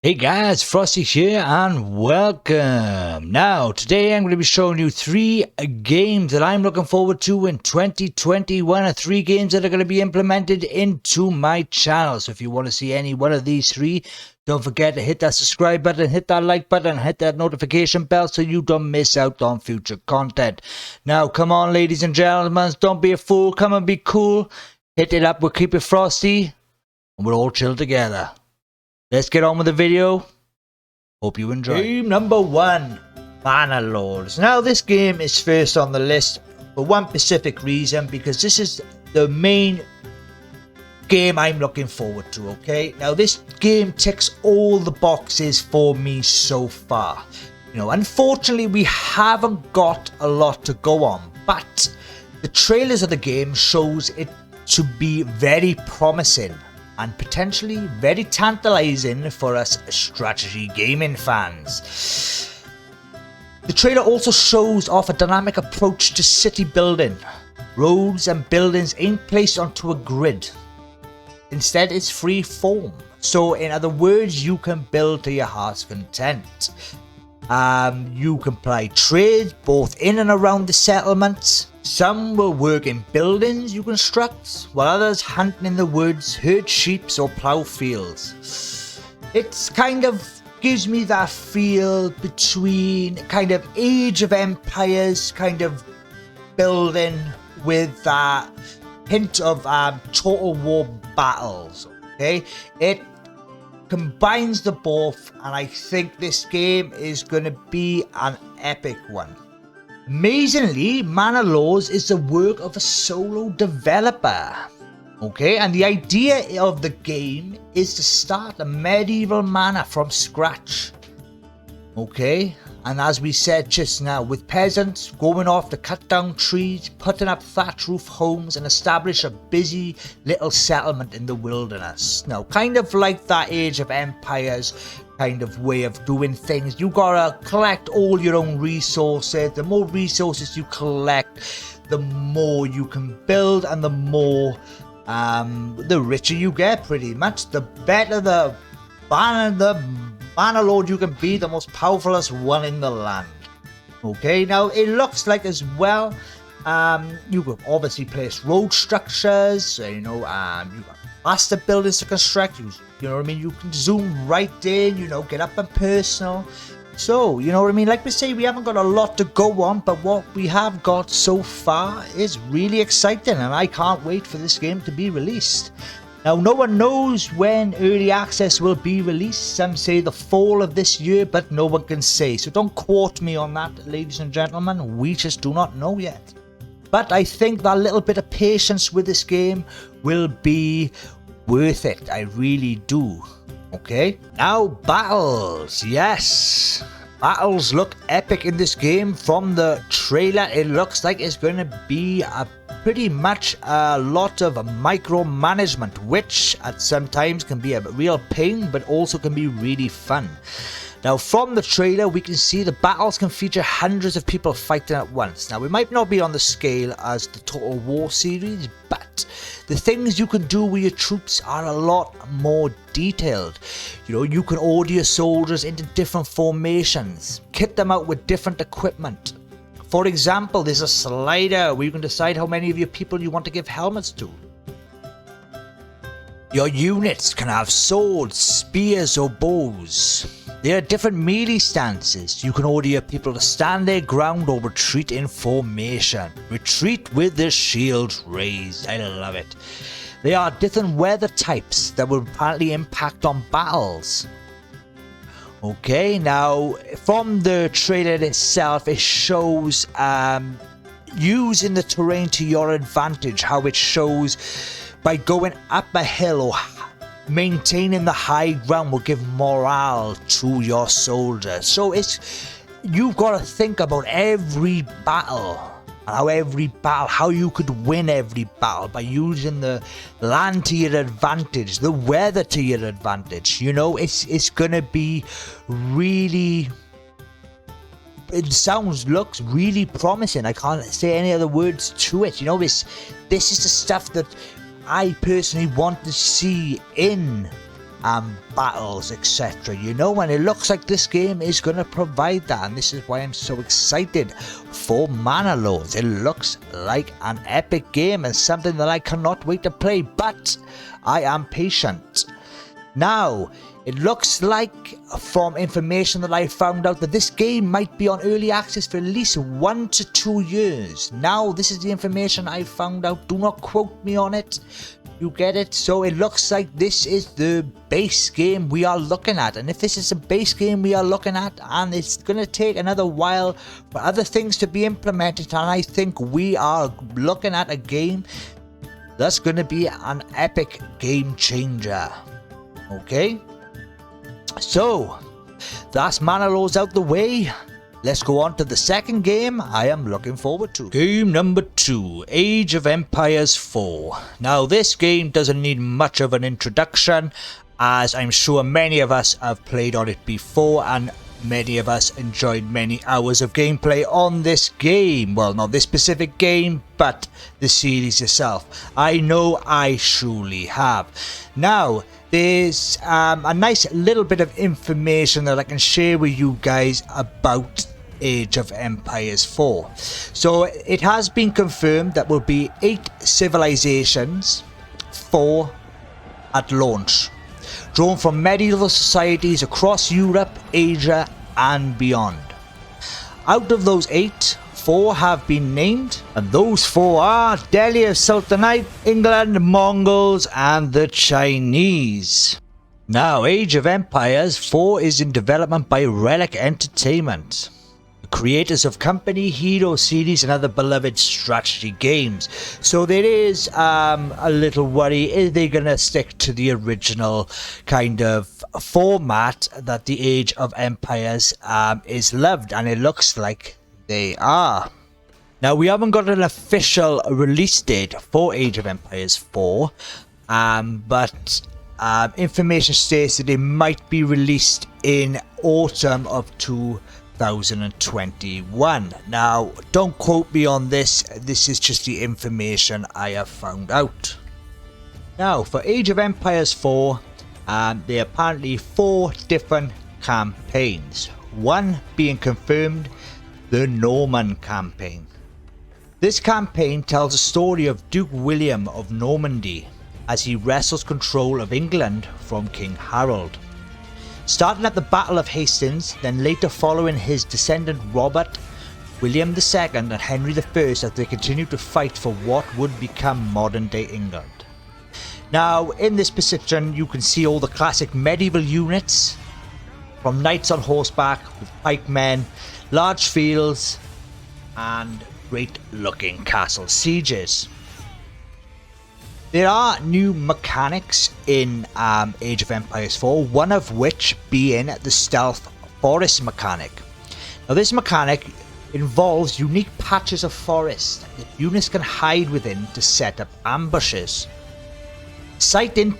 Hey guys, Frosty here and welcome. Now, today I'm going to be showing you 3 games that I'm looking forward to in 2021. 3 games that are going to be implemented into my channel. So if you want to see any one of these 3, don't forget to hit that subscribe button, hit that like button, hit that notification bell so you don't miss out on future content. Now, come on ladies and gentlemen, don't be a fool, come and be cool. Hit it up, we'll keep it frosty and we'll all chill together. Let's get on with the video. Hope you enjoy. Game number 1, Mana Lords. Now this game is first on the list for one specific reason, because this is the main game I'm looking forward to, okay? Now this game ticks all the boxes for me so far. You know, unfortunately we haven't got a lot to go on, but the trailers of the game shows it to be very promising and potentially very tantalizing for us strategy gaming fans. The trailer also shows off a dynamic approach to city building. Roads and buildings ain't placed onto a grid. Instead, it's free form. So in other words, you can build to your heart's content. You can apply trades both in and around the settlements. Some will work in buildings you construct, while others hunt in the woods, herd sheep or plough fields. It's kind of gives me that feel between kind of Age of Empires kind of building with that hint of Total War battles. Okay, it combines the both, and I think this game is going to be an epic one. Amazingly, Mana Lords is the work of a solo developer. Okay, and the idea of the game is to start a medieval manor from scratch. Okay, and as we said just now, with peasants going off to cut down trees, putting up thatch roof homes and establish a busy little settlement in the wilderness. Now, kind of like that Age of Empires kind of way of doing things. You gotta collect all your own resources. The more resources you collect, the more you can build, and the more the richer you get, pretty much. The better the Mana Lord you can be, the most powerfulest one in the land. Okay, now it looks like as well, you can obviously place road structures, you know, you got faster buildings to construct, you know what I mean, you can zoom right in, you know, get up and personal. So, you know what I mean, like we say, we haven't got a lot to go on, but what we have got so far is really exciting, and I can't wait for this game to be released. Now, no one knows when early access will be released. Some say the fall of this year, but no one can say. So don't quote me on that, ladies and gentlemen. We just do not know yet. But I think that little bit of patience with this game will be worth it. I really do. Okay. Now, battles. Yes. Battles look epic in this game. From the trailer, it looks like it's going to be pretty much a lot of micromanagement, which at sometimes can be a real pain, but also can be really fun. Now, from the trailer, we can see the battles can feature hundreds of people fighting at once. Now, it might not be on the scale as the Total War series, but the things you can do with your troops are a lot more detailed. You know, you can order your soldiers into different formations, kit them out with different equipment. For example, there's a slider where you can decide how many of your people you want to give helmets to. Your units can have swords, spears or bows. There are different melee stances. You can order your people to stand their ground or retreat in formation. Retreat with the shields raised. I love it. There are different weather types that will apparently impact on battles. Okay, now from the trailer itself, it shows using the terrain to your advantage, how it shows by going up a hill or maintaining the high ground will give morale to your soldiers. So you've got to think about every battle, how you could win every battle by using the land to your advantage, the weather to your advantage. You know, it's gonna be really, looks really promising. I can't say any other words to it. You know, this is the stuff that I personally want to see in and battles, etc. You know, and it looks like this game is going to provide that, and this is why I'm so excited for Mana Lords. It looks like an epic game and something that I cannot wait to play, but I am patient. Now, it looks like from information that I found out that this game might be on early access for at least 1 to 2 years. Now, this is the information I found out. Do not quote me on it. You get it? So it looks like this is the base game we are looking at. And if this is the base game we are looking at, and it's going to take another while for other things to be implemented, and I think we are looking at a game that's going to be an epic game changer. Okay? So, that's Mana Lords out the way. Let's go on to the second game I am looking forward to. Game number 2, Age of Empires 4. Now, this game doesn't need much of an introduction, as I'm sure many of us have played on it before, and many of us enjoyed many hours of gameplay on this game. Well, not this specific game, but the series itself. I know I surely have. Now, there's a nice little bit of information that I can share with you guys about Age of Empires 4. So it has been confirmed that will be 8 civilizations, 4 at launch, drawn from medieval societies across Europe, Asia and beyond. Out of those 8, 4 have been named, and those 4 are Delhi of Sultanate, England, Mongols and the Chinese. Now, Age of Empires 4 is in development by Relic Entertainment, the creators of Company, Hero series and other beloved strategy games. So there is a little worry, is they going to stick to the original kind of format that the Age of Empires is loved, and it looks like they are. Now, we haven't got an official release date for Age of Empires 4, but information states that it might be released in autumn of 2021. Now, don't quote me on this. This is just the information I have found out. Now, for Age of Empires 4, there are apparently 4 different campaigns. One being confirmed, the Norman campaign. This campaign tells the story of Duke William of Normandy as he wrestles control of England from King Harold. Starting at the Battle of Hastings, then later following his descendant Robert, William II and Henry I as they continue to fight for what would become modern day England. Now, in this position you can see all the classic medieval units, from knights on horseback with pikemen, large fields and great looking castle sieges. There are new mechanics in Age of Empires 4, one of which being the stealth forest mechanic. Now, this mechanic involves unique patches of forest that units can hide within to set up ambushes. Sighting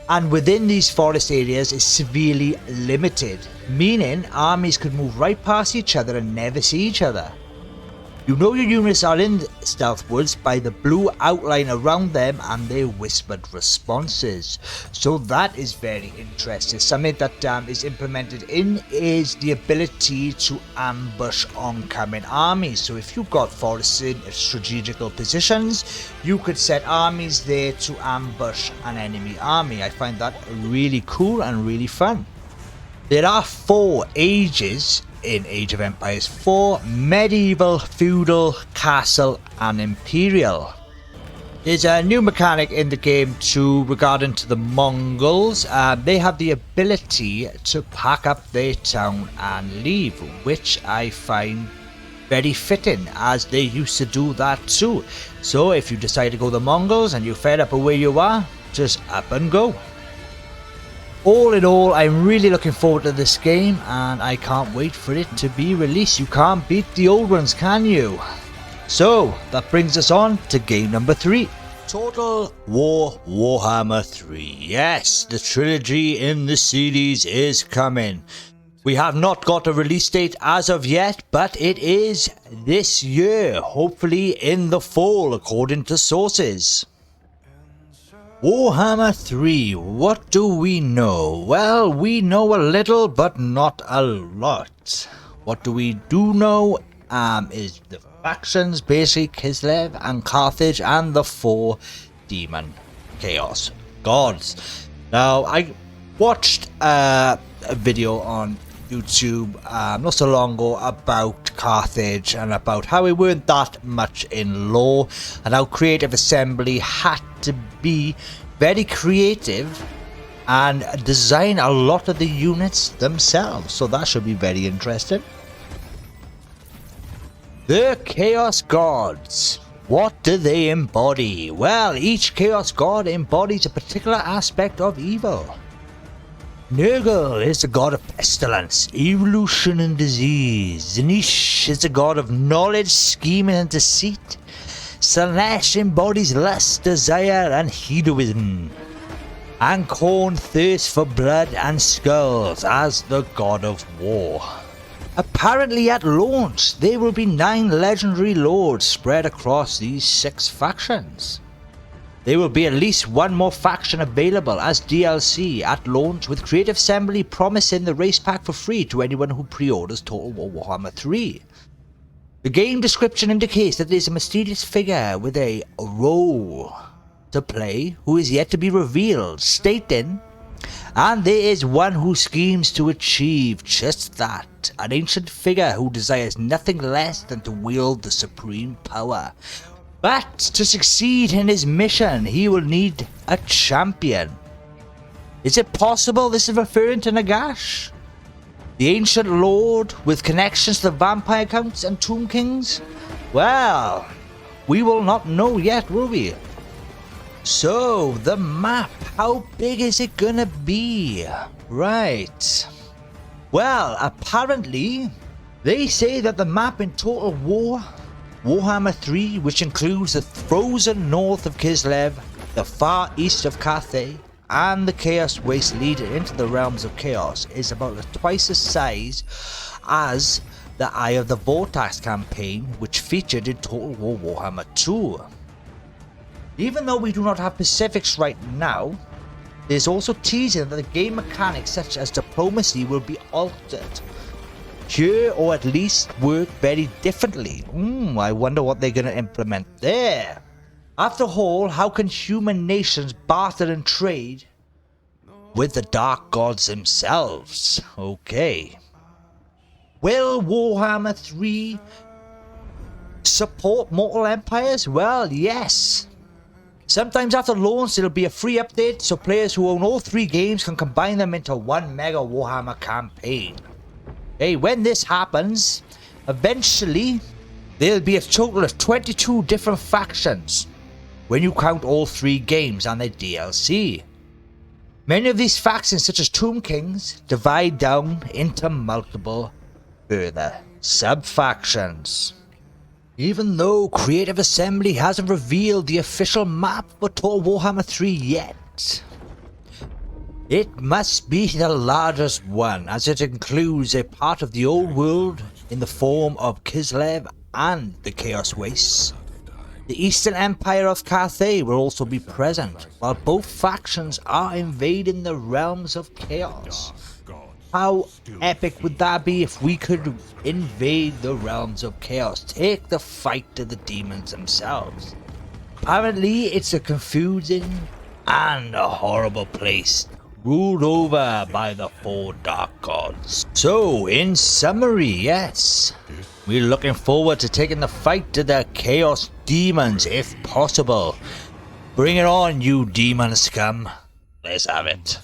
and within these forest areas is severely limited, meaning armies could move right past each other and never see each other. You know your units are in stealth woods by the blue outline around them and their whispered responses. So that is very interesting. Something that is implemented in is the ability to ambush oncoming armies. So if you've got forests in strategical positions, you could set armies there to ambush an enemy army. I find that really cool and really fun. There are 4 ages in Age of Empires 4: medieval, feudal, castle and imperial. There's a new mechanic in the game too regarding to the Mongols. They have the ability to pack up their town and leave, which I find very fitting, as they used to do that too. So if you decide to go the Mongols and you're fed up of where you are, just up and go. All in all, I'm really looking forward to this game and I can't wait for it to be released. You can't beat the old ones, can you? So that brings us on to game number 3. Total War Warhammer 3. Yes, the trilogy in the series is coming. We have not got a release date as of yet, but it is this year, hopefully in the fall according to sources. Warhammer 3, what do we know? Well, we know a little, but not a lot. What we do know is the factions, basically Kislev and Carthage, and the 4 demon chaos gods. Now, I watched a video on YouTube not so long ago about Carthage and about how it weren't that much in lore and how Creative Assembly had to be very creative and design a lot of the units themselves, so that should be very interesting. The Chaos Gods. What do they embody? Well, each Chaos God embodies a particular aspect of evil. Nurgle is the god of pestilence, evolution and disease. Zanish is the god of knowledge, scheming and deceit. Slanesh embodies lust, desire and hedonism. And Khorne thirsts for blood and skulls as the god of war. Apparently at launch, there will be 9 legendary lords spread across these 6 factions. There will be at least 1 more faction available as DLC at launch, with Creative Assembly promising the race pack for free to anyone who pre-orders Total War Warhammer 3. The game description indicates that there is a mysterious figure with a role to play who is yet to be revealed, stating, and there is one who schemes to achieve just that, an ancient figure who desires nothing less than to wield the supreme power. But to succeed in his mission, he will need a champion. Is it possible this is referring to Nagash, the ancient lord with connections to the vampire counts and tomb kings? Well, we will not know yet, will we? So, the map, how big is it gonna be? Right. Well, apparently, they say that the map in Total War Warhammer 3, which includes the frozen north of Kislev, the far east of Cathay, and the Chaos Waste leading into the realms of Chaos, is about twice the size as the Eye of the Vortex campaign, which featured in Total War Warhammer 2. Even though we do not have specifics right now, there's also teasing that the game mechanics such as diplomacy will be altered here, or at least work very differently. I wonder what they're going to implement there. After all, how can human nations barter and trade with the dark gods themselves? Okay. Will Warhammer 3 support mortal empires? Well, yes. Sometimes after launch, it'll be a free update, so players who own all 3 games can combine them into one mega Warhammer campaign. Hey, when this happens, eventually, there'll be a total of 22 different factions when you count all 3 games and their DLC. Many of these factions, such as Tomb Kings, divide down into multiple further sub-factions. Even though Creative Assembly hasn't revealed the official map for Total Warhammer 3 yet, it must be the largest one, as it includes a part of the old world in the form of Kislev and the Chaos Wastes. The Eastern Empire of Cathay will also be present, while both factions are invading the realms of Chaos. How epic would that be if we could invade the realms of Chaos, take the fight to the demons themselves? Apparently, it's a confusing and a horrible place, ruled over by the 4 dark gods. So, in summary, yes, we're looking forward to taking the fight to the Chaos demons if possible. Bring it on, you demon scum. Let's have it.